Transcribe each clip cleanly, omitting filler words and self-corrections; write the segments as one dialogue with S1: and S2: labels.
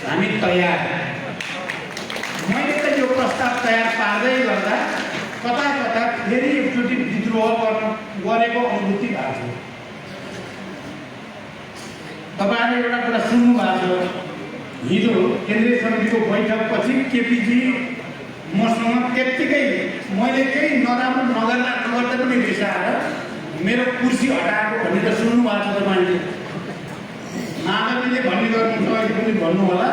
S1: हामी तयार। मैले त यो प्रस्ताव तयार पार्दै गर्दा कता कता फेरि एकचोटि विद्रोह गरेको अनुभूति भएको छ। तपाईहरुले एउटा कुरा सुन्नु भएको छ, हिजो केन्द्रीय समितिको बैठकपछि केपीजी मसँग त्यत्तिकै मैले केही नराम्रो नगर्दा पनि रिसाएर मेरो कुर्सी हटाएको भन्ने त सुन्नु भएको छ तपाईले। माधवजीले भन्ने गर्नुहुन्छ, अहिले पनि भन्नु होला,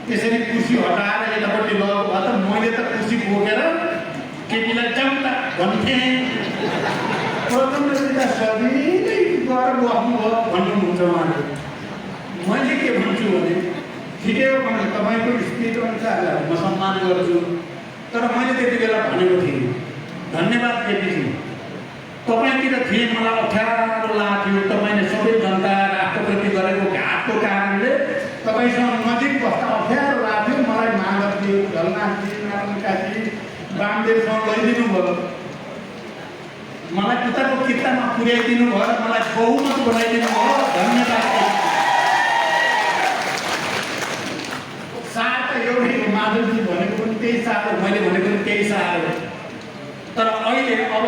S1: त्यसरी कुर्सी हटाएर यतापट्टि लगेको भए त मैले त कुर्सी बोकेर केपीलाई जाउँला भन्थे। प्रचण्डजीलाई सजिलै गएर बस्नुभयो भन्नुहुन्छ उहाँले। मैले के भन्छु भने ठिकै हो भने तपाईँको स्थिति अनुसार म सम्मान गर्छु, तर मैले त्यति बेला भनेको थिएँ धन्यवाद केपीजी, तपाईँतिर थिएँ मलाई अप्ठ्यारो लाग्थ्यो, तपाईँले सबै जनता राष्ट्रप्रति गरेको घातको कारणले तपाईँसँग नजिक बस्दा अप्ठ्यारो लाग्थ्यो। मलाई माधवजी, झलनाथजी, नारायणकाजी, वामदेवसँग लैदिनु भयो, मलाई उताको किताबमा पुर्याइदिनु भयो, मलाई बहुमत बनाइदिनु भयो, धन्यवाद। सार त एउटै हो, माधवजी भनेको पनि त्यही सार हो, मैले भनेको पनि त्यही सार हो। तर अहिले अब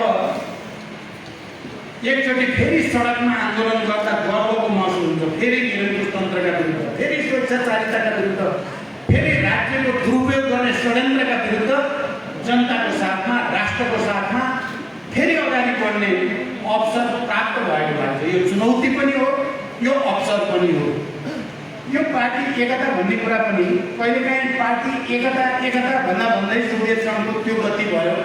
S1: एकचोटि फेरि सडकमा आन्दोलन गर्दा गर्वको महसुस हुन्छ, फेरि निरङ्कुशतन्त्रका विरुद्ध, फेरि स्वेच्छाचारिताका विरुद्ध, फेरि राज्यको दुरुपयोग गर्ने षड्यन्त्रका विरुद्ध जनताको साथमा, राष्ट्रको साथमा फेरि अगाडि बढ्ने अवसर प्राप्त भएको लाग्छ। यो चुनौती पनि हो, यो अवसर पनि हो। यो पार्टी एकता भन्ने कुरा पनि कहिलेकाहीँ पार्टी एकता भन्दा भन्दै सोभियत सङ्घको त्यो गति भयो,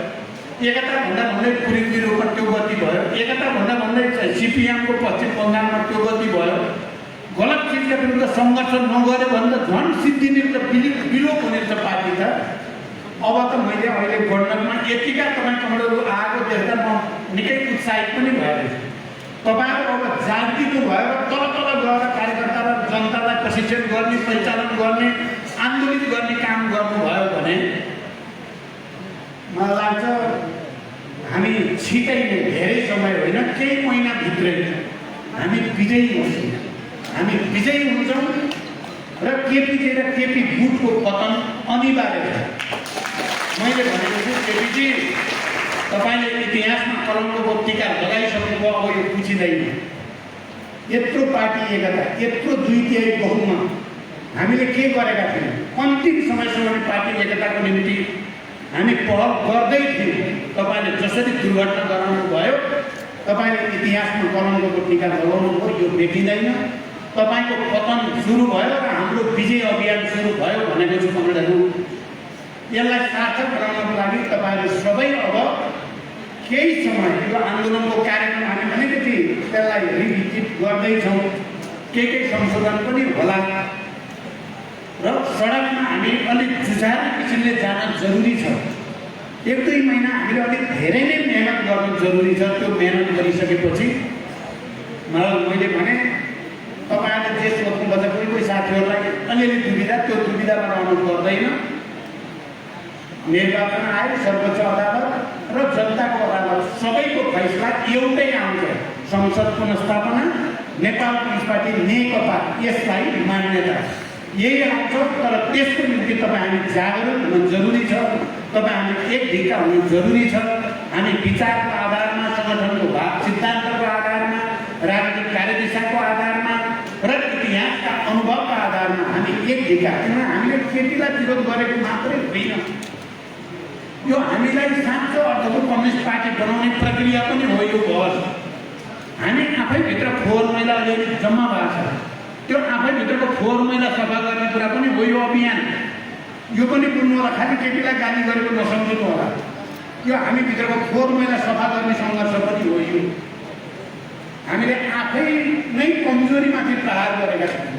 S1: एकता भन्दा भन्दै पूर्वीमा त्यो गति भयो, एकता भन्दा भन्दै सिपिएमको पश्चिम बङ्गालमा त्यो गति भयो। गलत चिजका विरुद्ध सङ्घर्ष नगर्यो भने त झन् सिद्धिने त विलोप हुने छ पार्टी त। अब त मैले अहिले वर्णनमा यतिका तपाईँ कमरेडहरू आएको देख्दा म निकै उत्साहित पनि भएर तपाईँहरू अब जागिदिनु भयो र तल गएर कार्यकर्ता र जनतालाई प्रशिक्षण गर्ने, परिचालन गर्ने, आन्दोलित गर्ने काम गर्नुभयो भने मलाई लाग्छ हामी छिटै नै, धेरै समय होइन, केही महिनाभित्रै हामी विजयी हुन्छौँ। हामी विजयी हुन्छौँ र केपीजी र केपी गुटको पतन अनिवार्य छ। मैले भनेको छु केपीजी, तपाईँले इतिहासमा कलङ्कको टीका लगाइसक्नुभयो, अब यो पुछिँदैन। यत्रो पार्टी एकता, यत्रो 2/3 बहुमत हामीले के गरेका थियौँ? अन्तिम समयसम्म पार्टी एकताको निम्ति हामी पहल गर्दै थियौँ। तपाईँले जसरी दुर्घटना गराउनु भयो, तपाईँले इतिहासमा कलङ्कको टीका लगाउनु भयो, यो भेटिँदैन। तपाईँको पतन सुरु भयो र हाम्रो विजय अभियान सुरु भयो भनेको छु कमरेडहरू। यसलाई सार्थक बनाउनको लागि तपाईँहरू सबै अब केही समय यो आन्दोलनको कार्यक्रम हामी अलिकति त्यसलाई रिभिजिट गर्दैछौँ, के संशोधन पनि होला र सडकमा हामी अलिक जुझारू किसिमले जान जरुरी छ। 1-2 महिना हामीले अलिक धेरै नै मेहनत गर्नु जरुरी छ। त्यो मेहनत गरिसकेपछि मैले भने तपाईँहरूले जे सोध्नुपर्छ, कोही साथीहरूलाई अलिअलि दुविधा, त्यो दुविधामा रहनु पर्दैन। निर्वाचन आयोग, सर्वोच्च अदालत र जनताको अदालत सबैको फैसला एउटै आउँछ। संसद पुनर्स्थापना, नेपाल कम्युनिस्ट पार्टी नेकपा, यसलाई मान्यता यही आउँछ। तर त्यसको निम्ति तपाईँ हामी जागरुक हुनु जरुरी छ, तपाईँ हामी एक ढिका हुनु जरुरी छ। हामी विचारको आधारमा, सङ्गठनको भाव सिद्धान्तको आधारमा, राजनीतिक कार्यदिशाको आधारमा र इतिहासका अनुभवका आधारमा हामी एक ढिका, किनभने हामीले केपीलाई विरोध गरेको मात्रै होइन, यो हामीलाई साँचो अर्थको कम्युनिस्ट पार्टी बनाउने प्रक्रिया पनि हो। यो बहस हामी आफैभित्र फोहोर मैला अलिअलि जम्मा भएको छ, त्यो आफैभित्रको फोहोर मैला सफा गर्ने कुरा पनि हो यो अभियान। यो पनि बुझ्नु होला, खालि केपीलाई गाली गरेको नसम्झिनु होला, यो हामीभित्रको फोहोर मैला सफा गर्ने सङ्घर्ष पनि हो। यो हामीले आफै नै कमजोरीमाथि प्रहार गरेका छौँ।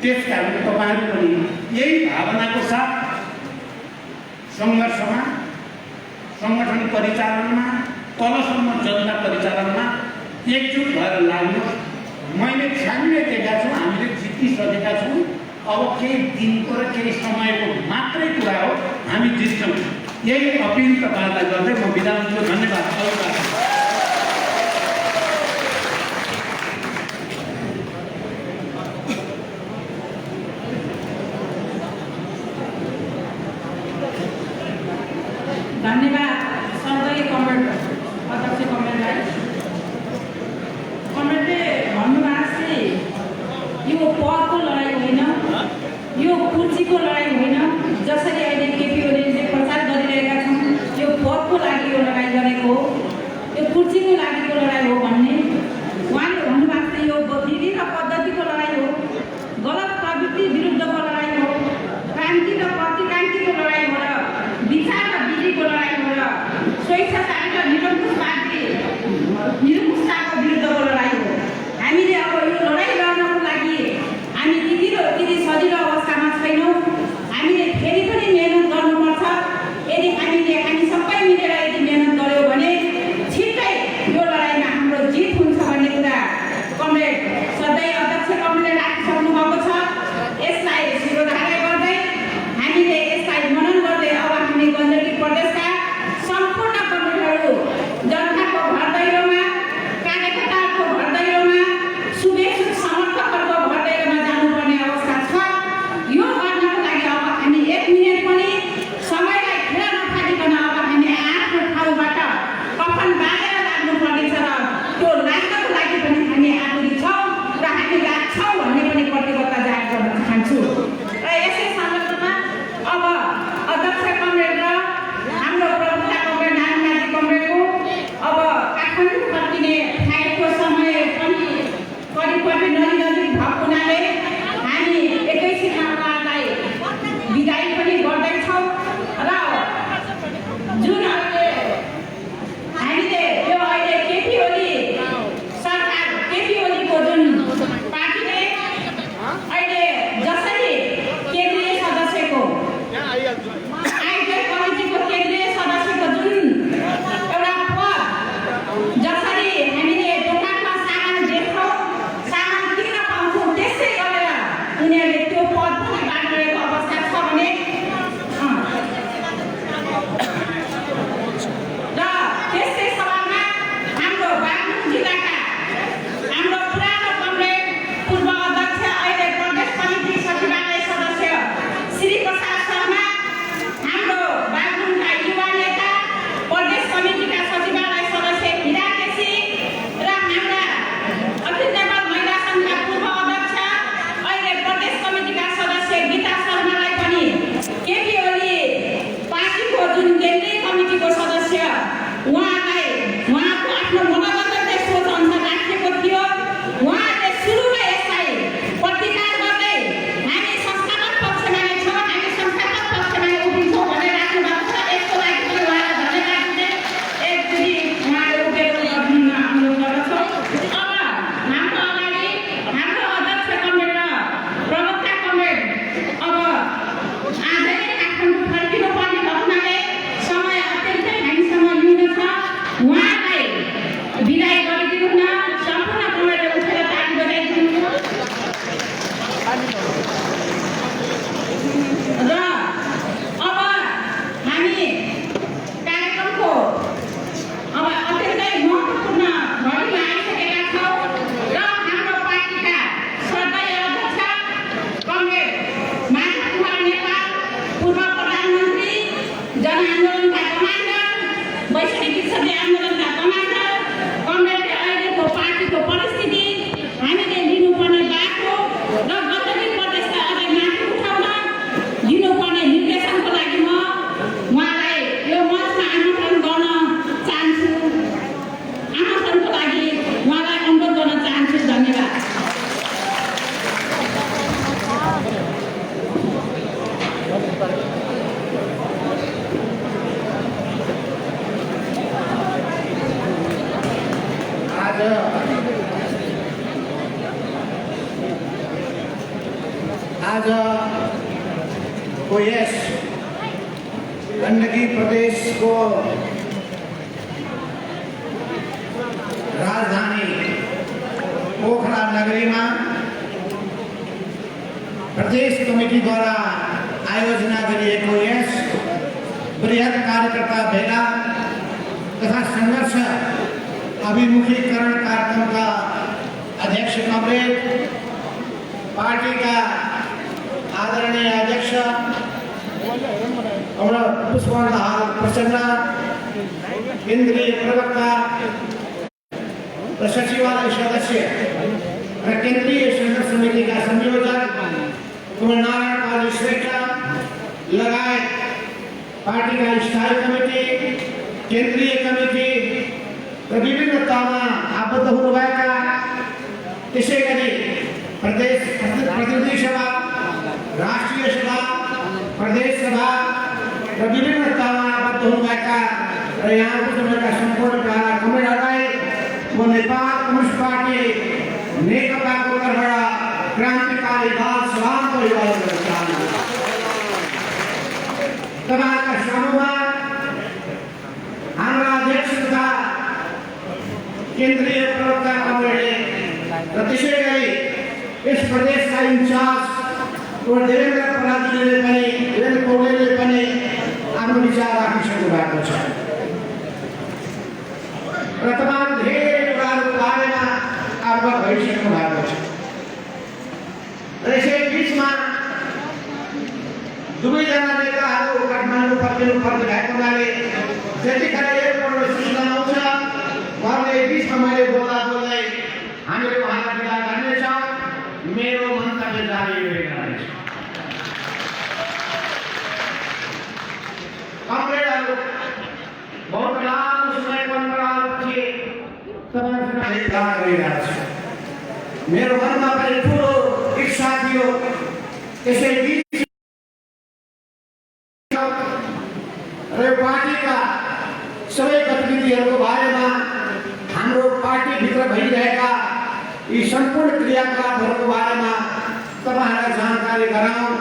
S1: त्यसकारण तपाईँहरू पनि यही भावनाको साथ सङ्घर्षमा, सङ्गठन परिचालनमा, तलसम्म जनता परिचालनमा एकजुट भएर लाग्नुहोस्। मैले छान्ने देखेका छु, हामीले जितिसकेका छौँ। अब केही दिनको र केही समयको मात्रै कुरा हो, हामी जित्छौँ। यही अपिल तपाईँहरूलाई गर्दै म बिदा हुन्छु। धन्यवाद।
S2: धन्यवाद सर्दै कमरेड अध्यक्ष कमरेडलाई। कमरेडले भन्नुभएको चाहिँ यो पदको लडाइँ होइन, यो कुर्सीको लडाइँ होइन। जसरी अहिले केपी ओलीले प्रचार गरिरहेका छन् यो पदको लागि यो लडाइँ गरेको हो, यो कुर्सीको लागिको लडाइँ हो भन्ने उहाँले भन्नुभएको चाहिँ यो विधि र पद्धतिको लडाइँ हो, गलत प्रवृत्ति विरुद्धको लडाइँ हो, क्रान्ति र प्रतिक्रान्तिको लडाइँ हो, र विचार र विधिको लडाइँ हो, र स्वेच्छाचारी र निरङ्कुशताको विरुद्धको लडाइँ हो। हामीले अब यो लडाइँ लड्नको लागि हामी त्यति सजिलो अवस्थामा छैनौँ। हामीले फेरि पनि मेहनत गर्नुपर्छ। यदि हामी सबै मिलेर यदि मेहनत गऱ्यौँ भने छिट्टै यो लडाइँमा हाम्रो जित हुन्छ भन्ने कुरा कमरेड सधैँ अध्यक्ष कमरेडले राखिसक्नु भएको छ। यसलाई शिरोधार्य गर्दै हामीले यसलाई मनन गर्दै अब हामी गण्डकी प्रदेशका सम्पूर्ण कमरेडहरू जनताको घर दैलोमा, कार्यकर्ताहरूको घर दैलोमा, शुभेच्छुक समर्थकहरूको घर दैलोमा जानुपर्ने अवस्था छ। यो गर्नको लागि अब हामी 1 मिनेट पनि समयलाई खेर नफालिकन अब हामी आफ्नो ठाउँबाट कफन बाँधेर लाग्नुपर्नेछ, र त्यो लाग्नको लागि पनि हामी आतुरी छौँ र हामी लाग्छौँ भन्ने पनि प्रतिबद्धता जाहेर गर्न चाहन्छु। र यसै सन्दर्भमा अब अध्यक्ष कमरेड र हाम्रो प्रवक्ता कमरेड नारायण कमरेडको अब काठमाडौँ फर्किने फ्लाइटको समय पनि करिब नजिक भएको हुनाले हामी एकैछिनमा उहाँलाई बिदाई पनि गर्दैछौँ। र जुन हामीले यो अहिले केपी ओली सरकार, केपी ओलीको जुन पार्टीले अहिले जसरी केन्द्रीय सदस्यको आयोजक कमिटीको केन्द्रीय सदस्यको जुन एउटा पद जसरी हामीले दोकानमा सामान बेच्छौँ, सामान किन्न पाउँछौँ, त्यसै गरेर उनीहरूले त्यो पद पनि बाँडिरहेको अवस्था छ भने र त्यसै सवालमा हाम्रो बागलुङ जिल्लाका हाम्रो पुरानो कमरेड पूर्व अध्यक्ष अहिले प्रदेश समिति सचिवालय सदस्य श्री प्रसाद शर्मा, हाम्रो बागलुङका युवा नेता प्रदेश समितिका सचिवालय सदस्य हिरा केसी र हाम्रा अखिल नेपाल महिला सङ्घका पूर्व अध्यक्ष अहिले प्रदेश समितिका सदस्य गीता शर्मालाई पनि केपी ओली पार्टीको जुन केन्द्रीय कमिटीको सदस्य उहाँलाई उहाँको आफ्नो मनोगतले सोच अनुसार राखिएको थियो। उहाँले सुरुमा यसलाई प्रतिकार गर्दै हामी संस्थागत पक्षमा नै छौँ, हामी संस्थागत पक्षमा नै उभिन्छौँ भनेर राख्नु भएको छ। यसको लागि पनि उहाँलाई धन्यवाद दिँदै एकचोटि उहाँले उभिएर गर्नु अनुरोध गर्दछौँ। अब हाम्रो अगाडि हाम्रो अध्यक्ष कमरेड र प्रवक्ता कमरेड अब आजै नै काठमाडौँ फर्किनु पर्ने भएकोले समय अत्यन्तै हामीसँग न्यून छ। उहाँलाई बिदाई गरिदिनु न, सम्पूर्ण कमरेडले उठेर ताली बजाइदिनु। र अब हामी कार्यक्रमको अब अत्यन्तै महत्त्वपूर्ण घडीमा आइसकेका छौँ र हाम्रो पार्टीका श्रद्धेय अध्यक्ष कमरेड माधव कुमार नेपाल, पूर्व प्रधानमन्त्री, जनआन्दोलनका कमान्डर, वैश्विक विश्वव्यापी आन्दोलनका कमान्डर, कमरेडले अहिलेको पार्टीको परिस्थिति, हामीले लिनुपर्ने बाटो र गण्डकी प्रदेशलाई अझै माथि उठाउन दिनुपर्ने निर्देशनको लागि म उहाँलाई यो मञ्चमा आमन्त्रण गर्न चाहन्छु। आमन्त्रणको लागि उहाँलाई अनुरोध गर्न चाहन्छु। धन्यवाद।
S1: आजको यस गण्डकी प्रदेशको राजधानी पोखरा नगरीमा प्रदेश कमिटीद्वारा आयोजना गरिएको यस बृहत कार्यकर्ता भेला तथा संघर्ष अभिमुखीकरण कार्यक्रमका अध्यक्ष कमरेड, पार्टी का आदरणीय अध्यक्ष
S3: हमारा पुष्पहार प्रचंड केंद्रीय प्रवक्ता सचिवालय सदस्य और केंद्रीय संघर्ष समिति का संयोजक कुमार नारायण काली श्रेष्ठ लगायत पार्टी का स्थायी कमेटी केंद्रीय कमेटी र विभिन्नतामा आबद्ध हुनुभएका त्यसै गरी प्रदेश प्रतिनिधि सभा राष्ट्रिय सभा प्रदेश सभा र विभिन्नतामा आबद्ध हुनुभएका र यहाँ उपस्थित सम्पूर्ण कमेटीहरूलाई म नेपाल कम्युनिस्ट पार्टी नेकपाको तर्फबाट क्रान्तिकारी बाल सलामको अभिवादन गर्न चाहन्छु। तपाईँहरूका सामुमा हाम्रा अध्यक्ष तथा केन्द्रीय प्रवक्ता कमरेडले र त्यसै गरी यस प्रदेशका इन्चार्ज देवेन्द्र पराजुलीले पनि देवेन्द्र पौडेलले पनि आफ्नो विचार राखिसक्नु भएको छ र तमाम धेरै कुराहरूको बारेमा अवगत भइसक्नु भएको छ र यसै बिचमा दुवैजना नेताहरू काठमाडौँ फर्किनु पर्ने भएको हुनाले जतिखेर एकपल्ट सूचना आउँछ उहाँले बिचमा मैले बोल्दा बोल्दै हामीले उहाँलाई विदा गर्नेछौँ। मेरो मन्तव्य जारी रहनेछ। कमरेडहरू बहुत लामो समय परम्परापछि तपाईँसँग भेटघाट गरिरहेको छ। मेरो मनमा पनि ठुलो इच्छा थियो त्यसै बिच र पार्टीका सबै गतिविधिहरूको बारेमा हाम्रो पार्टीभित्र भइरहेका यी सम्पूर्ण क्रियाकलापहरूको बारेमा तपाईँहरूलाई जानकारी गराउँ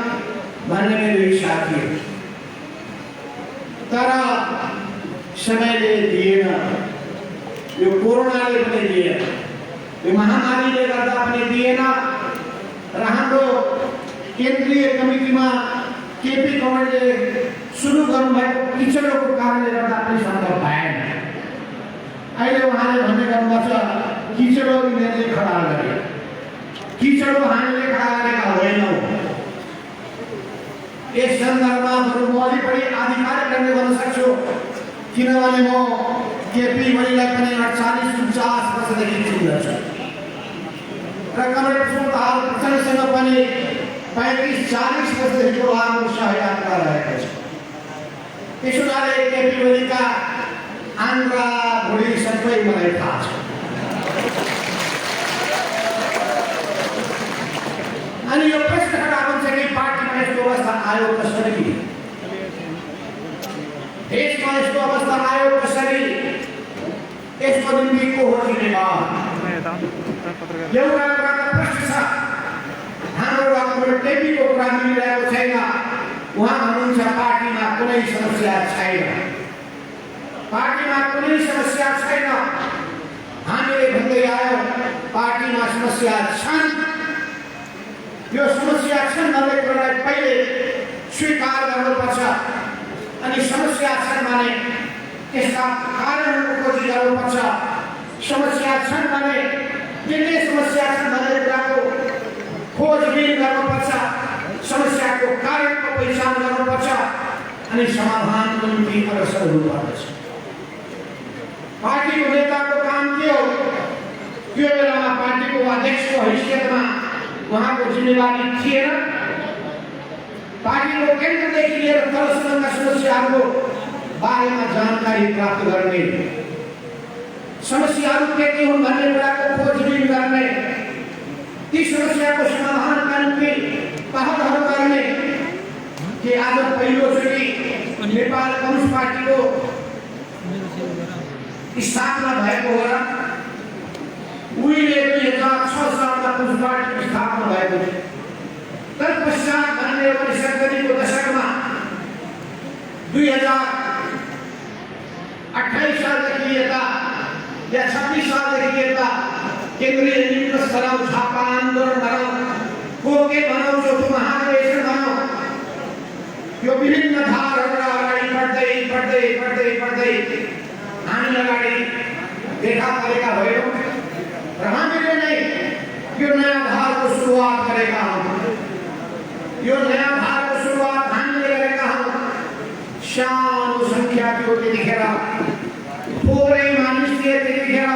S3: भन्ने मेरो इच्छा थियो तर समयले दिएन। यो कोरोनाले पनि दिएन, यो महामारीले गर्दा पनि दिएन र हाम्रो केन्द्रीय कमिटीमा केपी कमलले सुरु गर्नुभएको किचडोको कारणले गर्दा पनि सम्भव भएन। अहिले उहाँले भन्ने गर्नुपर्छ किचडो यिनीहरूले खडा गरे, किचडो हामीले खडा गरेका होइनौँ। यस सन्दर्भमा म अलि बढी आधिकारिक गर्ने गर्न सक्छु किनभने म केपी ओलीलाई पनि 48-49 वर्षदेखि चिन्दछु र कमरेड पुष्पहार प्रचण्डसँग पनि 35-40 वर्षदेखिको लामो सहयात्रा रहेको छ। त्यसो हुनाले केपी ओलीका आन्द्रा भोलि सबै मलाई थाहा छ। अनि यो प्रश्न खडा हुन्छ कि पार्टीमा यस्तो अवस्था आयो कसरी, देशमा यस्तो अवस्था आयो कसरी, यसको निम्ति को हो जिम्मेवार? एउटा कुराको प्रश्न छ। हाम्रो डक्टर केपीको कुरा मिलिरहेको छैन। उहाँ भन्नुहुन्छ पार्टीमा कुनै समस्या छैन, पार्टीमा कुनै समस्या छैन। हामीले भन्दै आयो पार्टीमा समस्या छन्। यो समस्या छन् भन्ने कुरालाई पहिले स्वीकार गर्नुपर्छ अनि समस्या छन् भने त्यसका कारणहरू खोजी गर्नुपर्छ। समस्या छन् भने के समस्या छन् भन्ने कुराको खोजबिन गर्नुपर्छ, समस्याको कारणको पहिचान गर्नुपर्छ अनि समाधानको निम्ति अग्रसर हुनुपर्दछ। पार्टीको नेताको काम के हो? त्यो बेलामा पार्टीको अध्यक्षको हैसियतमा उहाँको जिम्मेवारी थिएन। पार्टीको केन्द्रदेखि लिएर तलसम्मका समस्याहरूको बारेमा जानकारी प्राप्त गर्ने, समस्याहरू के हुन् भन्ने कुराको खोजबिन गर्ने, ती समस्याको समाधानका निम्ति पहलहरू गर्ने कि आज पहिलोचोटि नेपाल कम्युनिस्ट पार्टीको स्थापना भएको हो र उहिले 2006 सालमा कम्युनिस्ट पार्टीको स्थापना भएको थियो। तत्पश्चात भन्ने 1970को दशकमा 2028 सालदेखि यता या 26 सालदेखि यता केन्द्रीय निम्न स्तरको छापा आन्दोलन गरौँ, कोके भनौँ, चौथो महाधिवेशन भनौँ, यो विभिन्न धारहरूबाट अगाडि बढ्दै बढ्दै बढ्दै बढ्दै हामी अगाडि देखा परेका भयौँ र हामीले नै यो नयाँ धारको सुरुवात गरेका हौँ। यो नयाँ धारको सुरुवात हामीले गरेका हौँ। सानो संख्या थियो त्यतिखेर थोरै मानिस थिए त्यतिखेर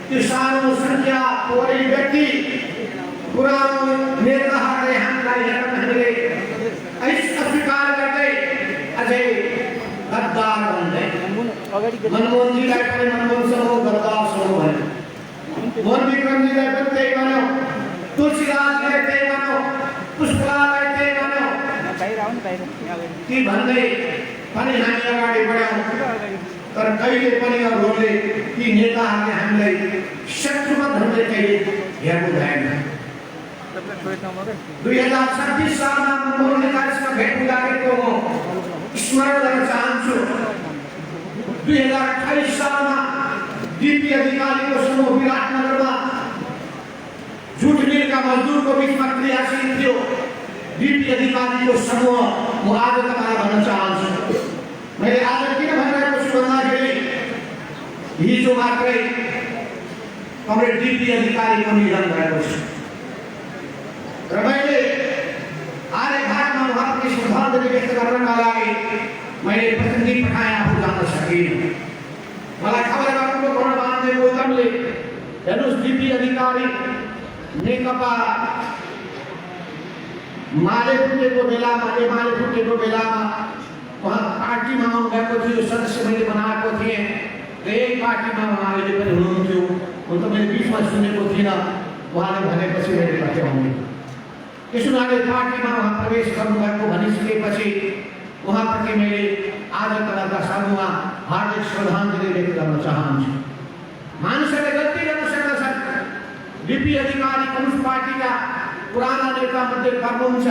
S3: त्यो सानो संख्या थोरै व्यक्ति पुरानो नेताहरूले हामीलाई हेर्न हामीले अस्वीकार गर्दै अझै गद्दार भन्दै मनमोहनजीलाई पनि मनमोहन समूह गद्दार समूह भन्यो मोहन विक्रमजीलाई पनि त्यही भन्यो तुलसीराजलाई त्यही भन्यो पुष्पलालाई त्यही भन्यो ती भन्दै पनि हामी अगाडि बढ्यौँ तर कहिले पनि अरूहरूले ती नेताहरूले हामीलाई शत्रुमा धर्दै कहिले हेर्नु भएन 2026 सालमा मनमोहन नेतासँग भेट हुँदाखेरिको म स्मरण गर्न चाहन्छु 2028 सालमा डीपी अधिकारीको समूह विराटनगरमा जुट मिलका मजदुरको बिचमा क्रियाशील थियो डीपी अधिकारीको समूह म आज तपाईँलाई भन्न चाहन्छु मैले आज किन भनिरहेको छु भन्दाखेरि हिजो मात्रै कमरेड डीपी अधिकारीको निधन भएको छ र मैले आर्यघाटमा उहाँप्रति श्रद्धाञ्जली व्यक्त गर्नका लागि मैले प्रतिनिधि पठाएँ आफू जान सकिनँ मलाई खबर गर्नुको गणमान्य गौतमले हेर्नुहोस् डीपी अधिकारी नेकपा माले फुटेको बेलामा उहाँ पार्टीमा आउनुभएको थियो सदस्य मैले बनाएको थिएँ र यही पार्टीमा उहाँले पनि हुनुहुन्थ्यो हुन त मैले बिचमा सुनेको थिइनँ उहाँले भनेपछि मैले पत्याउने त्यसो हुनाले पार्टीमा उहाँ प्रवेश गर्नुभएको भनिसकेपछि उहाँप्रति मैले आज तलका समूहमा हार्दिक श्रद्धाञ्जली व्यक्त गर्न चाहन्छु मानिसहरूले गल्ती गर्न सक्दछन् डीपी अधिकारी कम्युनिस्ट पार्टीका पुराना नेता मध्ये पर्नुहुन्छ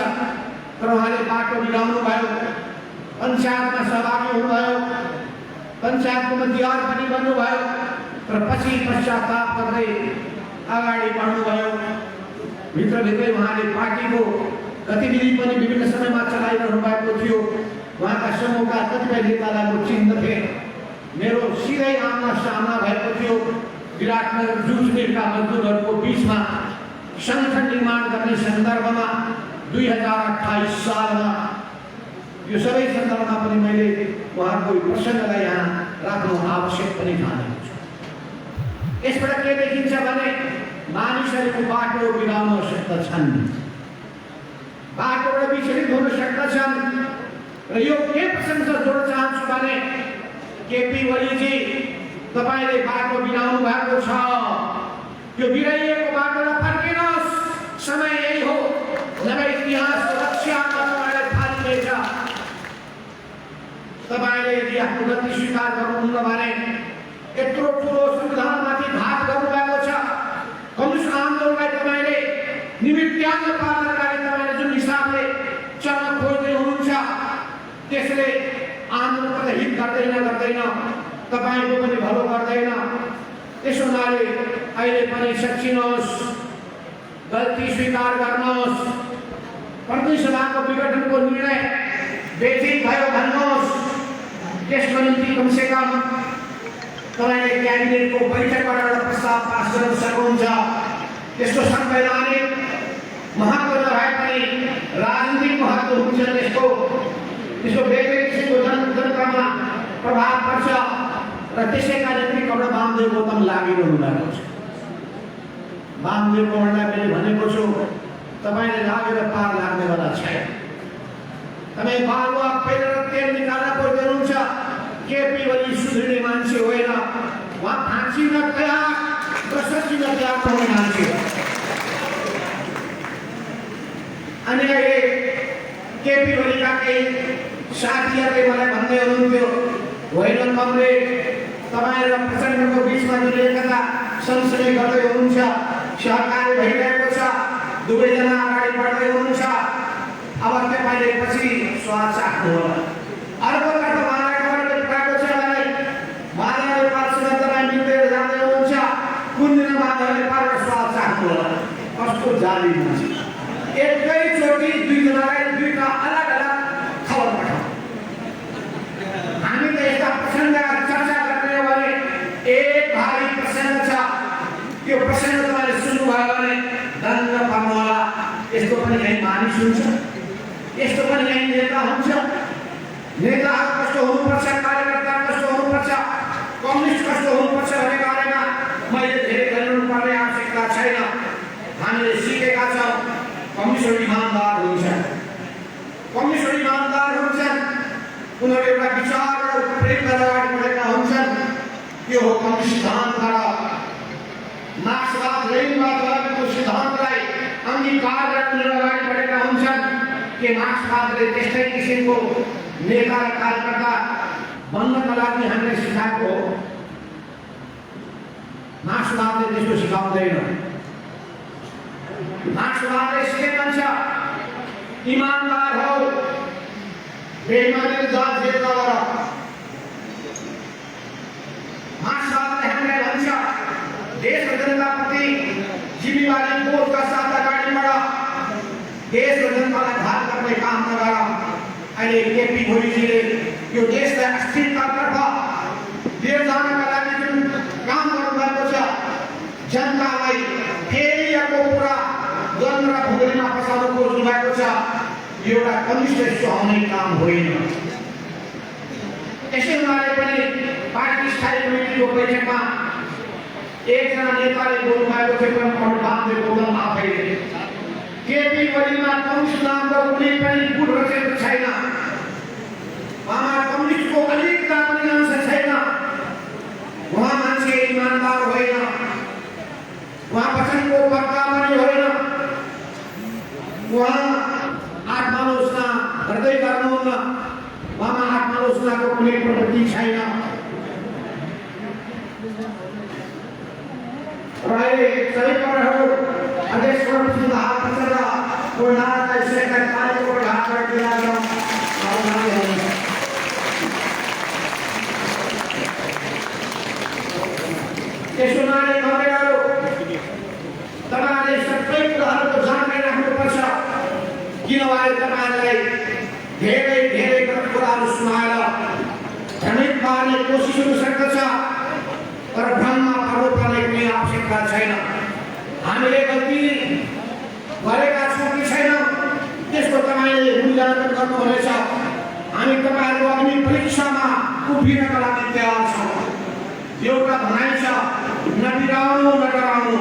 S3: तर उहाँले बाटो बिगाउनु भयो पञ्चायतमा सहभागी हुनुभयो पञ्चायतको मध्यवार पनि बन्नुभयो तर पछि पश्चाताप गर्दै अगाडि बढ्नुभयो भित्रभित्रै उहाँले पार्टीको गतिविधि पनि विभिन्न समयमा चलाइरहनु भएको थियो उहाँका समूहका कतिपय नेतालाई म चिन्दथे मेरो सिधै आमना सामना भएको थियो विराटनगर जुट मिलका मजदुरहरूको बिचमा संगठन निर्माण गर्ने सन्दर्भमा 2028 सालमा यो सबै सन्दर्भमा पनि मैले उहाँको प्रसङ्गलाई यहाँ राख्नु आवश्यक पनि ठानेको छु यसबाट के देखिन्छ भने मानिसहरूको बाटो बिगाउन सक्दछन् बाटोबाट विचलित हुन सक्दछन् र यो के प्रशंसा जोड्न चाहन्छु भने केपी ओलीजी तपाईले बाटो बिगाउनु भएको छ त्यो बिराइएको बाटोमा फर्किनुहोस् समय यही हो नभए इतिहासको रक्षामा तपाईँलाई थालिनेछ तपाईले यदि आफ्नो गल्ती स्वीकार गर्नुहुन्न भने यत्रो ठुलो संविधानमाथि घात गर्नुभएको छ कम्युनिस्ट आन्दोलनलाई तपाईँले निमित्ताङ्ग पार्नका लागि तपाईँले जुन हिसाबले चल्न खोज्दै हुनुहुन्छ त्यसले आन्दोलनलाई हित गर्दैन तपाईँको पनि भलो गर्दैन त्यसो हुनाले अहिले पनि सच्चिनुहोस् गल्ती स्वीकार गर्नुहोस् प्रतिनिधि सभाको विघटनको निर्णय बेठिक भयो भन्नुहोस् त्यसको निम्ति कमसेकम तपाईँले क्याबिनेटको बैठकबाट एउटा प्रस्ताव पास गर्न सक्नुहुन्छ त्यसको संवैधानिक महत्त्व नभए पनि राजनीतिक महत्त्व हुन्छ त्यसको बेग्लै किसिमको जनतामा प्रभाव पर्छ र त्यसैका निम्ति कमरेड वामदेव गौतम लागिरहनु भएको छ वामदेव गौतमलाई मैले भनेको छु तपाईँले लागेर पार लाग्नेवाला छैन तपाईँ बालुवा पेलेर तेल निकाल्न खोज्दै हुनुहुन्छ केपी ओली सुध्रिने मान्छे होइन उहाँ फाँसिन तयार र सचिन तयार हुने मान्छे अनि अहिले केपी ओलीका केही साथीहरूले मलाई भन्दै हुनुहुन्थ्यो होइन कमरेड तपाईँ र प्रचण्डको बिचमा जुन एकता सँगसँगै गर्दै हुनुहुन्छ सहकारी भइरहेको छ दुवैजना अगाडि बढ्दै हुनुहुन्छ अब तपाईँले पछि स्वाद चाख्नु होला अर्कोतर्फ मलाई खबरले पुऱ्याएको छ भने माधवले पाठसँग तपाईँ मिलेर जाँदै हुनुहुन्छ कुन दिन माधवले पारेर स्वाद चाख्नु होला कस्तो जाली मान्छे एकैचोटि दुईजनालाई दुईटा अलग अलग खबर पठाउँ हामी त यस्ता प्रसङ्गका चर्चा गर्ने हो भने एक भारी प्रसङ्ग छ त्यो प्रसङ्ग तपाईँले सुन्नुभयो भने दङ्ग पर्नु होला यस्तो पनि कहीँ मानिस हुन्छ यस्तो पनि कहीँ नेता हुन्छ नेताहरू कस्तो हुनुपर्छ, कार्यकर्ता कस्तो हुनुपर्छ, कम्युनिस्ट कस्तो हुनुपर्छ भन्ने बारेमा मैले धेरै गरिनु पर्ने आवश्यकता छैन। हामीले सिकेका छौँ कम्युनिस्टहरू इमानदार हुन्छन्, कम्युनिस्टहरू इमानदार हुन्छन्, उनीहरू एउटा विचार र प्रेम अगाडि बढेका हुन्छन्। त्यो हो कम्युनिस्ट सिद्धान्तबाट मार्क्सवाद लेनिनवाद लगेको सिद्धान्तलाई अंगीकार गरेर अगाडि बढेका हुन्छन्। के मार्क्सवादले त्यस्तै किसिमको नेता र कार्यकर्ता बन्नका लागि हामीले सिकाएको हो? मार्क्सवादले त्यस्तो सिकाउँदैन। मार्क्सवादले के भन्छ? ईमानदार हो, बेईमानीले जात जेल नगर। मार्क्सवादले हामीलाई भन्छ देश र जनताप्रति जिम्मेवारी बोधका साथ अगाडि बढ, देश र जनतालाई घात गर्ने काम नगर। अहिले केपी ओलीजीले यो देशलाई अस्थिरतातर्फ लिएर जानका लागि जुन काम गर्नुभएको छ, जनतालाई फेरि अर्को कुरा द्वन्द्व र भुगोलीमा फसाउन खोज्नु भएको छ, यो एउटा कम्युनिस्टले सुहाउने काम होइन। यसै हुनाले पनि पार्टी स्थायी समितिको बैठकमा एकजना नेताले बोल्नुभएको थियो, बाँध्दै बोल्न आफैले केपी ओलीमा कम्युनिस्ट नामको कुनै पनि गुण रचेको छैन, उहाँमा कम्युनिस्टको अलिकता पनि अंश छैन। उहाँ मान्छे इमानदार होइन, उहाँ वचनको पक्का पनि होइन, उहाँ आत्मालोचना गर्दै गर्नुहुन्न, उहाँमा आत्मालोचनाको कुनै प्रवृत्ति छैन। अहिले सबै पढहरू अध्यक्ष प्रमुख हात पछाडि कोही नारालाई सेकर कार्यको हात गरिदिएर त्यसो नआने खबरहरू तपाईँहरूले सबै कुराहरूको जानकारी राख्नुपर्छ, किनभने तपाईँहरूलाई धेरै धेरै गलत कुराहरू सुनाएर भ्रमित पार्ने कोसिस हुन सक्दछ, तर भ्रममा पर्नुपर्ने कुनै आवश्यकता छैन। हामीले गल्ती गरेका छौँ कि छैनौँ त्यसको तपाईँले मूल्याङ्कन गर्नुहुनेछ। हामी तपाईँहरूको अग्नि परीक्षामा उभिनका लागि तयार छौँ। एउटा भनाइ छ, नबिराउनु न डराउनु।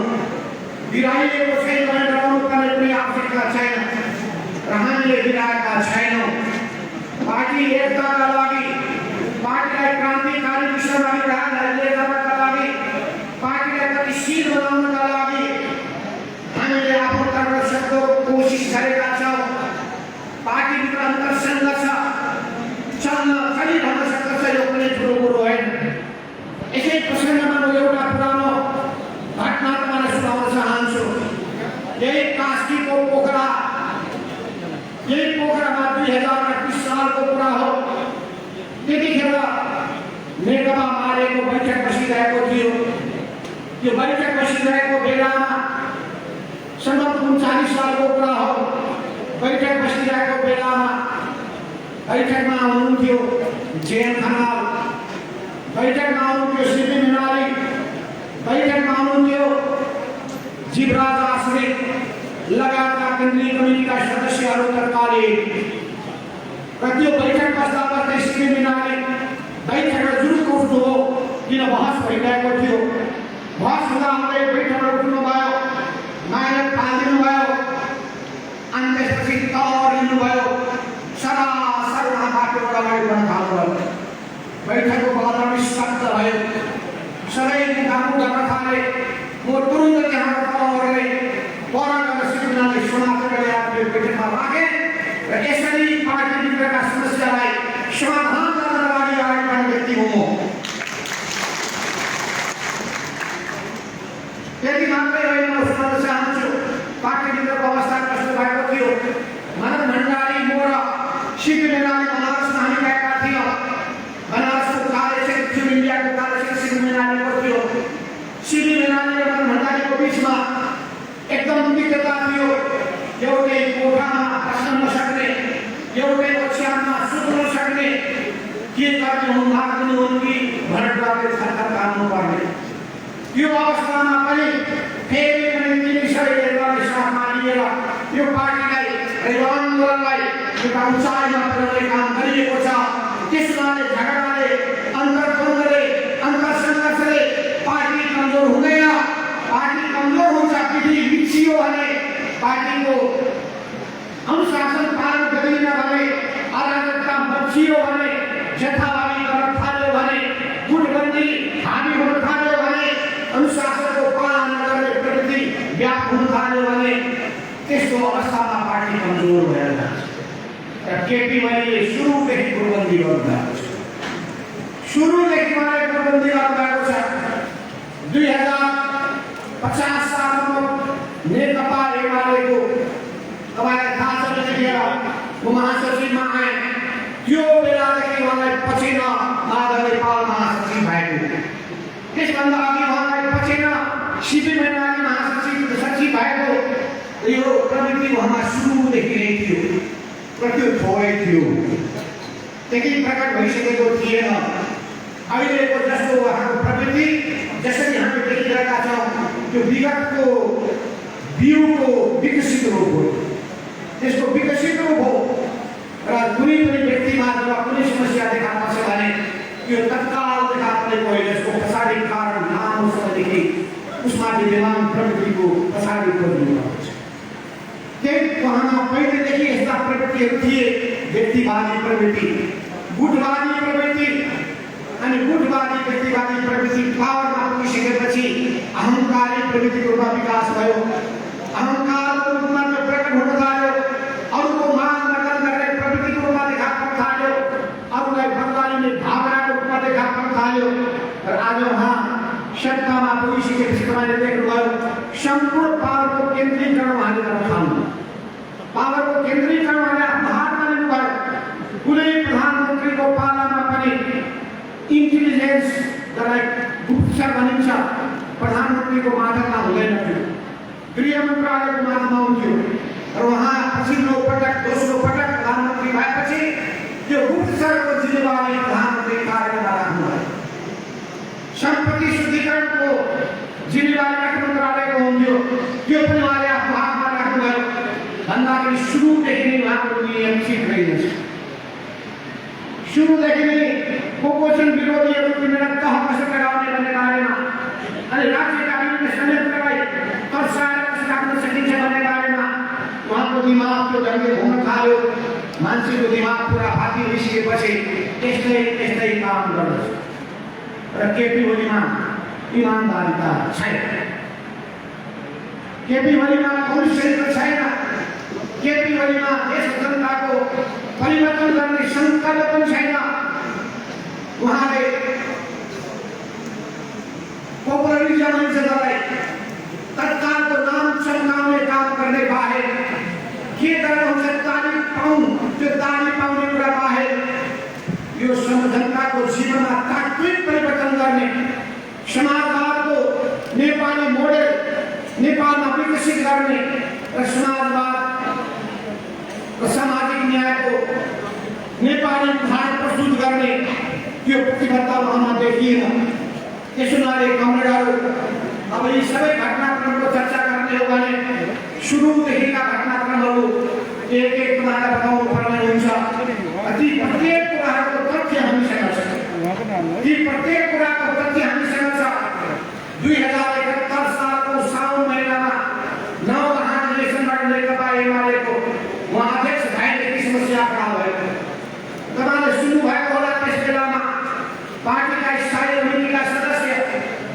S3: बिराइएको छैन भने डराउनु पर्ने कुनै आवश्यकता छैन र हामीले बिराएका छैनौँ। पार्टी एकताका लागि, पार्टीलाई क्रान्तिकारी दिशामा लिएर जानका लागि, पार्टीलाई गतिशील बनाउनका लागि हामीले आफ्नो तर्कसक्दो कोसिस गरेका छौँ। पार्टीभित्र अन्तरसङ्घर्ष चलिरहन सक्दछ, यो कुनै ठुलो कुरो होइन। यसै प्रसङ्गमा म एउटा पुरानो घटना तपाईँलाई सुनाउन चाहन्छु। यही कास्कीको पोखरा, यही पोखरामा 2038 सालको कुरा हो। त्यतिखेर नेकपा मालेको बैठक बसिरहेको थियो। यो बैठक बसिरहेको बेलामा सन् 39 सालको कुरा हो। बैठक बसिरहेको बेलामा बैठकमा हुनुहुन्थ्यो जेएन खनाल, बैठकमा हुनुहुन्थ्यो सिपी मीनाली, बैठकमा हुनुहुन्थ्यो जीवराज आश्रित लगायतका केन्द्रीय कमिटीका सदस्यहरू तत्कालीन। र त्यो बैठक बस्दा बस्दै सिपी मीनाली बैठकमा जुरुको उठ्नु हो, किन बहस भइरहेको थियो। बहस हुँदा हुँदै बैठकमा उठ्नुभयो, माइक फालिदिनुभयो, अनि त्यसपछि तल लिनुभयो, सरासर उहाँ बाटोबाट अगाडि बढ्न थाल्नुभयो। बैठकको वातावरण स्तब्ध भयो, सबै मुखामुख गर्न थाले। म तुरुन्त त्यहाँबाट तल ओर्दै पर गएर सिपी मीनालीले समातेर ल्याएर त्यो बैठकमा राखे र यसरी पार्टीभित्रका समस्यालाई समाधान गर्नका लागि अगाडि बढ्ने व्यक्ति हो म। यदि मात्रै होइन, म सुनाउन चाहन्छु पार्टीभित्रको अवस्था कस्तो भएको थियो। मनन भण्डारी, म र सिपी मीनाली बनारसमा हामी गएका थियौँ। बनारसको कार्यक्षेत्र थियो, इन्डियाको कार्यक्षेत्र सिपी मीनालीको थियो। सिपी मीनाली र मनन भण्डारीको बिचमा एकदम मित्रता थियो। एउटै कोठामा बस्न नसक्ने, एउटै ओछ्यानमा सुत्न सक्ने, के गर्ने हुन् लाग्ने हुन् कि भनेर डरले छरछर काट्नुपर्ने। यो अवस्थामा पनि फेरि पनि ती विषयहरूलाई साथमा लिएर यो पार्टीलाई, यो आन्दोलनलाई एउटा उचाइमा पुर्याउने काम गरिएको छ। त्यसमाले झगडाले अन्तर्द्वन्द्वले अन्तर्सङ्घर्षले पार्टी कमजोर हुँदैन। पार्टी कमजोर हुन्छ, पिठी मिचियो भने, पार्टीको अनुशासन पालन गरिएन भने, अराजकता बचियो भने, जथाभावी गर्न थाल्यो भने, गुटबन्दी हाबी हुन थाल्यो भने, अनुशासनको पालन गर्ने प्रवृत्ति व्याप्त हुन थाल्यो भने, त्यस्तो अवस्थामा पार्टी कमजोर भएर जान्छ। र केपी ओलीले सुरुदेखि गुटबन्दी गर्नुभएको छ, सुरुदेखि उहाँले गुटबन्दी गर्नुभएको छ। 2050 सालमा नेकपा एमालेको तपाईँलाई थाहा छ त्यतिखेर म महासचिवमा आएँ, त्यो बेलादेखि उहाँलाई पछिन माधव नेपाल महासचिव भएको, त्यसभन्दा अघि उहाँलाई पछिन सिपी मैनाली महासचिव सचिव भएको। यो प्रवृत्ति उहाँमा सुरुदेखि नै थियो र त्यो थोरै थियो, त्यति प्रकट भइसकेको थिएन। अहिलेको जस्तो उहाँको प्रवृत्ति जसरी हामी देखिरहेका छौँ, त्यो विगतको बिउको विकसित रूप हो, त्यसको विकसित रूप हो। र कुनै पनि व्यक्तिमा जब कुनै समस्या देखा पर्छ भने त्यो तत्काल देखा परेको होइन, यसको पछाडि कारण लामो समयदेखि उसमा विद्यमान प्रवृत्तिको पछाडि खोज्नुपर्छ। त्यही उहाँमा पहिलेदेखि यस्ता प्रवृत्तिहरू थिए, व्यक्तिवादी प्रवृत्ति, गुटवादी प्रवृत्ति। अनि गुटवादी व्यक्तिवादी प्रवृत्ति पावरमा पुगिसकेपछि अहङ्कारी प्रवृत्तिको रूपमा विकास भयो। अहङ्कारको रूपमा त्यो प्रकट हुन थाल्यो, अरूको मान नकल गर्ने प्रवृत्तिको रूपमा देखा पर्न थाल्यो, अरूलाई बदला लिने भावनाको रूपमा देखा पर्न थाल्यो। र आज उहाँ सत्तामा पुगिसकेपछि तपाईँले देख्नुभयो, सम्पूर्ण पावरको केन्द्रीकरण उहाँले गर्न थाल्नु, पावरको केन्द्रीकरण उहाँले आफ्नो हातमा लिनुभयो। कुनै प्रधानमन्त्रीको पालामा पनि इन्टेलिजेन्स जसलाई गुप्तचर भनिन्छ, प्रधानमन्त्रीको माथामा हुँदैन थियो, गृह मन्त्रालयको माथामा हुन्थ्यो। र उहाँ पछिल्लो पटक दोस्रो पटक प्रधानमन्त्री भएपछि त्यो गुप्तचरको जिम्मेवारी प्रधानमन्त्री कार्यालयमा राख्नुभयो। सम्पत्ति शुद्धिकरणको जिम्मेवारी अर्थ मन्त्रालयको हुन्थ्यो, त्यो पनि उहाँले आफ्नो हातमा राख्नुभयो। भन्दाखेरि सुरुदेखि नै उहाँको नियम ठिक रहेनछ। सुरुदेखि नै कुपोषण विरोधीहरूको निरन्तर कसरी लगाउने भन्ने बारेमा, अनि राज्यका विभिन्न संयन्त्रलाई तर्साएर कसरी राख्न सकिन्छ भन्ने बारेमा उहाँको दिमाग त्यो ढङ्गले घुम्न थाल्यो। मान्छेको दिमाग पुरा फाटी रिसिएपछि त्यस्तै काम गर्दछ। र केपी ओलीमा इमान्दारिता छैन, केपी ओलीमा कम्युनिस्ट छैन, केपी ओलीमा देश जनताको परिवर्तन गर्ने सङ्कल्प पनि छैन। उहाँले पोपुलरिजम भन्छ जसलाई, तत्कालको नाम चम्काउने काम गर्ने बाहेक के गर्नुहुन्छ, ताली पाउँ, त्यो ताली पाउने कुरा बाहेक यो जनताको जीवनमा तात्विक परिवर्तन गर्ने, समाजवादको नेपाली मोडेल नेपालमा विकसित गर्ने र समाजवाद र सामाजिक न्यायको नेपाली उदाहरण प्रस्तुत गर्ने त्यो प्रतिबद्धता उहाँमा देखिएन। त्यसो हुनाले कमरेडहरू, अब यी सबै घटनाक्रमको चर्चा गर्ने हो भने सुरुदेखिका घटनाक्रमहरू एक तपाईँलाई बताउनु पर्ने हुन्छ। ती प्रत्येक कुराहरूको तथ्य हामीसँग छ, ती प्रत्येक कुराको तथ्य हामीसँग छ। 2071 सालको साउन महिनामा नवमहाधिवेशनबाट नेकपा एमालेको उहाँ अध्यक्ष भएदेखि समस्या खडा भयो। तपाईँले सुन्नुभएको होला, त्यस बेलामा पार्टीका स्थायी समितिका सदस्य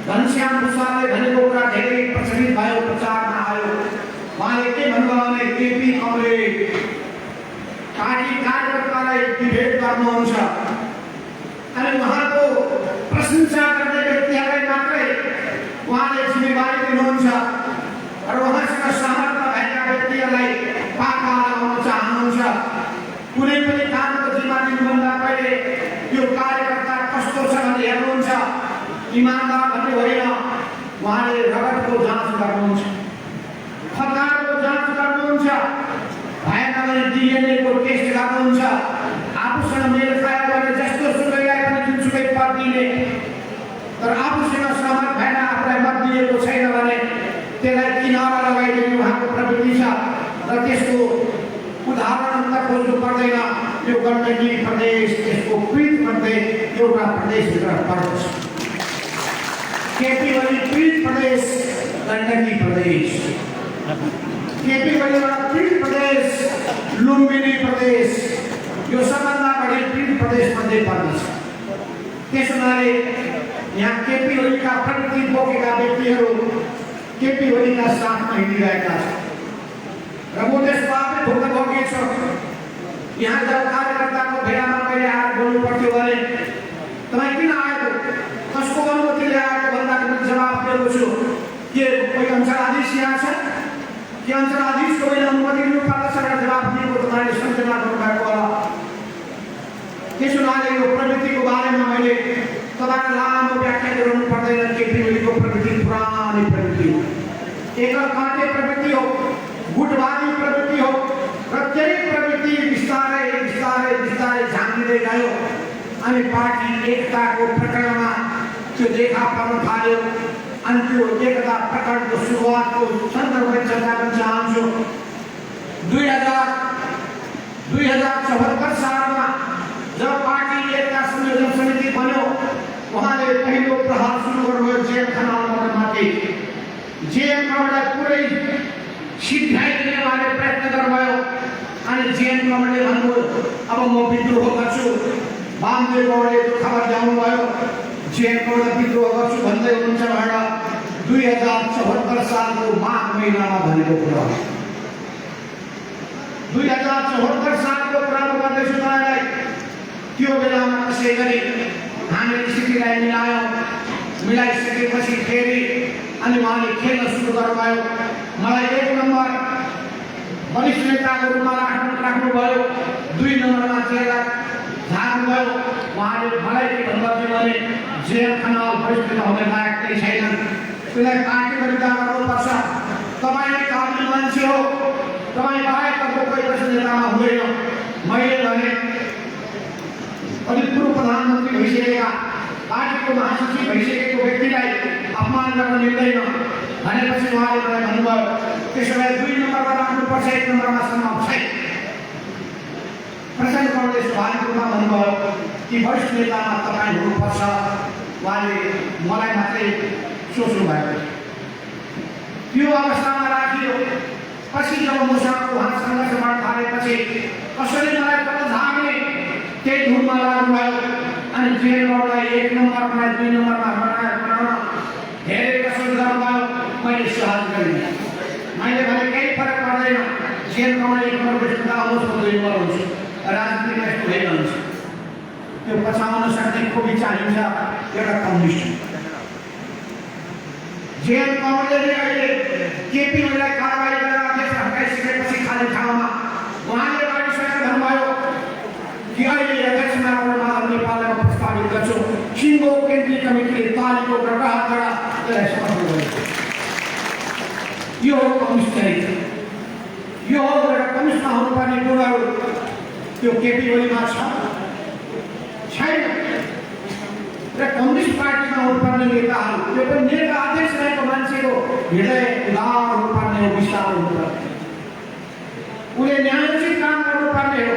S3: घनश्याम भुसालले भनेको कुरा धेरै प्रचलित भयो, प्रचारमा आयो। उहाँले के भन्नुभयो भने केपी कमरेड पार्टी कार्यकर्तालाई डिबेट गर्नुहुन्छ अनि उहाँको प्रशंसा गर्ने व्यक्तिहरूलाई मात्रै उहाँले जिम्मेवारी दिनुहुन्छ र उहाँसँग समर्थ भएका व्यक्तिहरूलाई पाखा लगाउन चाहनुहुन्छ। कुनै पनि कामको जिम्मा दिनुभन्दा पहिले त्यो कार्यकर्ता कस्तो छ भन्ने हेर्नुहुन्छ, इमान्दार भन्ने होइन। उहाँले रगतको जाँच गर्नुहुन्छ, खतराको जाँच गर्नुहुन्छ, भएन भने डिएनएको टेस्ट गर्नुहुन्छ, आफूसँग मेल खायो भने जस्तो सुकैलाई पनि जुनसुकै पद दिने, तर आफूसँग सहमत भएन, आफूलाई मत दिएको छैन भने त्यसलाई किनारा लगाइदिने उहाँको प्रवृत्ति छ। र त्यसको उदाहरण त खोज्नु पर्दैन, यो गण्डकी प्रदेश यसको पीडित मध्ये एउटा प्रदेशभित्र पर्दछ। केपी ओली पीडित प्रदेश गण्डकी प्रदेश, केपी ओलीबाट पीडित प्रदेश लुम्बिनी प्रदेश, यो सबभन्दा बढी पीडित प्रदेश मध्ये पर्दछ। त्यस हुनाले यहाँ केपी ओलीका प्रगति बोकेका व्यक्तिहरू केपी ओलीका साथमा हिँडिरहेका छन् र म त्यसको आफै भुक्तभोगी छु। यहाँ जब कार्यकर्ताको भेलामा मैले आएर बोल्नु पर्थ्यो भने तपाईँ किन आएको, कसको अनुमतिले आएको भन्दाखेरि जवाफ दिएको छु के कोही अञ्चलाधीश यहाँ छ कि अञ्चलाधीशको मैले अनुमति लिनु पर्दछ र जवाफ दिएको तपाईँले सम्झना गर्नुभएको होला। त्यसो हुनाले यो प्रवृत्तिको बारेमा मैले तपाईँलाई लामो व्याख्या गराउनु पर्दैन। केपी ओलीको प्रवृत्ति पुरानो प्रवृत्ति हो, एकल काटे प्रवृत्ति हो, गुटवादी प्रवृत्ति हो र त्यही प्रवृत्ति बिस्तारै बिस्तारै बिस्तारै झाँगिँदै गयो अनि पार्टी एकताको प्रकरणमा त्यो देखा पर्न थाल्यो। अनि त्यो एकता प्रकरणको सुरुवातको सन्दर्भमा चर्चा गर्न चाहन्छु। 2074 सालमा जब पार्टी एकता संयोजन समिति बन्यो उहाँले पहिलो प्रहार सुरु गर्नुभयो जेएम खनालमाथि। जेएम खनाललाई पुरै सिद्ध्याइदिने उहाँले प्रयत्न गर्नुभयो अनि जेएम खनालले भन्नुभयो अब म विद्रोह गर्छु। वामदेव गौडाले त्यो खबर ल्याउनुभयो जेएम खनाल विद्रोह गर्छु भन्दै हुनुहुन्छ भनेर 2074 सालको माघ महिनामा भनेको कुरा हो। 2074 सालको कुरा गर्दैछु तपाईँलाई। त्यो बेलामा त्यसै गरी हामीले स्थितिलाई मिलाइसकेपछि फेरि अनि उहाँले खेल्न सुरु गर्नुभयो। मलाई 1 नम्बर वरिष्ठ नेताको रूपमा राख्नुभयो, 2 नम्बरमा चेला झार्नुभयो। उहाँले मलाई के भन्नुभयो भने जेएम खनाल वरिष्ठ नेता हुने लायक नै छैनन्, त्यसलाई पार्टीमा विदा गर्नुपर्छ। तपाईँ काबिल मान्छे हो, तपाईँ बाहेक अर्को कोही वरिष्ठ नेतामा हुँदैन। मैले भने अनि पूर्व प्रधानमन्त्री भइसकेका पार्टीको महासचिव भइसकेको व्यक्तिलाई अपमान गर्न मिल्दैन भनेपछि उहाँले मलाई भन्नुभयो त्यसो भए 2 नम्बरमा राख्नुपर्छ, 1 नम्बरमा सम्भव छैन। प्रचण्ड कांग्रेस पार्टीको रूपमा भन्नुभयो कि वरिष्ठ नेतामा तपाईँ हुनुपर्छ। उहाँले मलाई मात्रै सोच्नु भएको त्यो अवस्थामा राखियो। पछि जब मसँग उहाँ सङ्घर्ष गर्न थालेपछि कसैले मलाई तल झार्ने त्यही धुनमा लाग्नुभयो अनि जेएम खनाललाई 1 नम्बरमा 2 नम्बरमा बनाउन धेरै कसरत गर्नुभयो। मैले सहज गरिनँ। मैले भने केही फरक पर्दैन, जेएम खनाल 1 नम्बर नेता आउनुहोस्, म 2 नम्बर हुन्छु। राजनीतिमा यस्तो भइरहन्छ। त्यो पछाउन सक्ने खोपी चाहिन्छ एउटा कम्युनिस्ट। जेएम खनालले अहिले केपी ओलीलाई कारबाही गरेर अध्यक्ष हटाइसकेपछि खाली ठाउँमा उहाँले गरिसकेर भन्नुभयो कि अहिले अध्यक्षमा नेपालमा प्रस्तावित गर्छु। सिङ्गो केन्द्रीय कमिटीले तालिको प्रभावबाट त्यसलाई समर्थन गर्यो। यो हो कम्युनिस्ट चरित्र, यो हो एउटा कम्युनिस्टमा हुनुपर्ने गुणहरू। त्यो केपी ओलीमा छैन र कम्युनिस्ट पार्टीमा हुनुपर्ने नेताहरू त्यो पनि नेता अध्यक्ष रहेको मान्छेको हृदय उदार हुनुपर्ने हो, विशाल हुनुपर्ने, उसले न्यायोचित काम गर्नुपर्ने हो,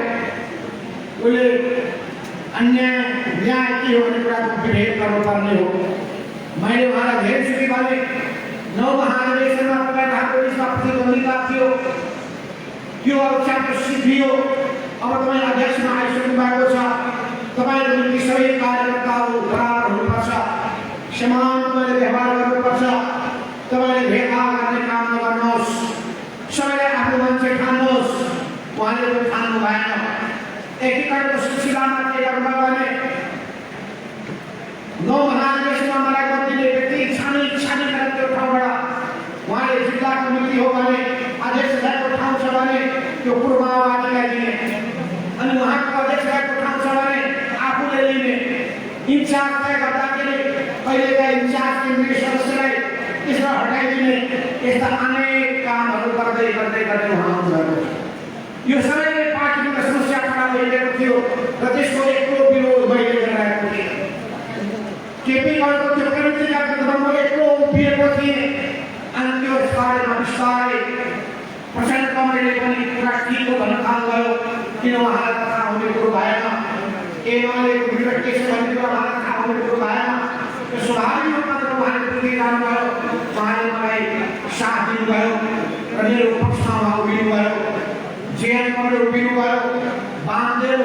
S3: उसले अन्याय न्याय के हो भन्ने कुराको विभेद गर्नुपर्ने हो। मैले उहाँलाई धेरैचोटि भने 9 महाधिवेशनमा तपाईँहरूको बिचमा प्रतिद्वन्दिता थियो, त्यो अब च्याप्टर सिद्धियो। अब तपाईँ अध्यक्षमा आइसक्नु भएको छ। तपाईँको निम्ति सबै कार्यकर्ताहरू बराबर हुनुपर्छ, समानताले व्यवहार गर्नुपर्छ। तपाईँले भेदभाव गर्ने काम नगर्नुहोस्, सबैलाई आफ्नो मान्छे ठान्नुहोस्। उहाँले पनि ठान्नु भएन। एकीकरणको सिलसिलामा के गर्नुभयो भने 9 महाधिवेशनमा मलाई कतिले व्यक्ति छानी गरेर त्यो ठाउँबाट उहाँले जिल्ला कमिटी हो भने अध्यक्ष साहेबको ठाउँ छ भने त्यो पूर्व माओवादीलाई दिने अनि उहाँको अध्यक्ष साहेबको ठाउँ छ भने आफूले लिने। इन्चार्ज तय गर्दाखेरि कहिलेका इन्चार्ज केन्द्रीय सदस्यलाई त्यसमा हटाइदिने। यस्ता अनेक कामहरू गर्दै उहाँ आउनुभएको छ। यो सबैले पार्टीको समस्या खडा भइरहेको थियो र त्यसको एक्लो विरोध मैले गरिरहेको थिएँ। केपी ओलीको त्यो प्रवृत्तिका विरुद्धमा एक्लो उभिएको थिएँ अनि त्यो प्रचण्ड कांग्रेसले पनि कुरा के हो भन्न थाल्नुभयो। किन उहाँलाई थाहा हुने कुरो एमालेको विरोध के छ भन्ने कुरा मलाई थाहा हुने कुरो भएन। त्यो स्वाभाविक रूपमा त उहाँले पुग्दै जानुभयो, उहाँले मलाई साथ दिनुभयो र मेरो पक्षमा उभिनुभयो, जेलमा उभिनुभयो, बाँधेर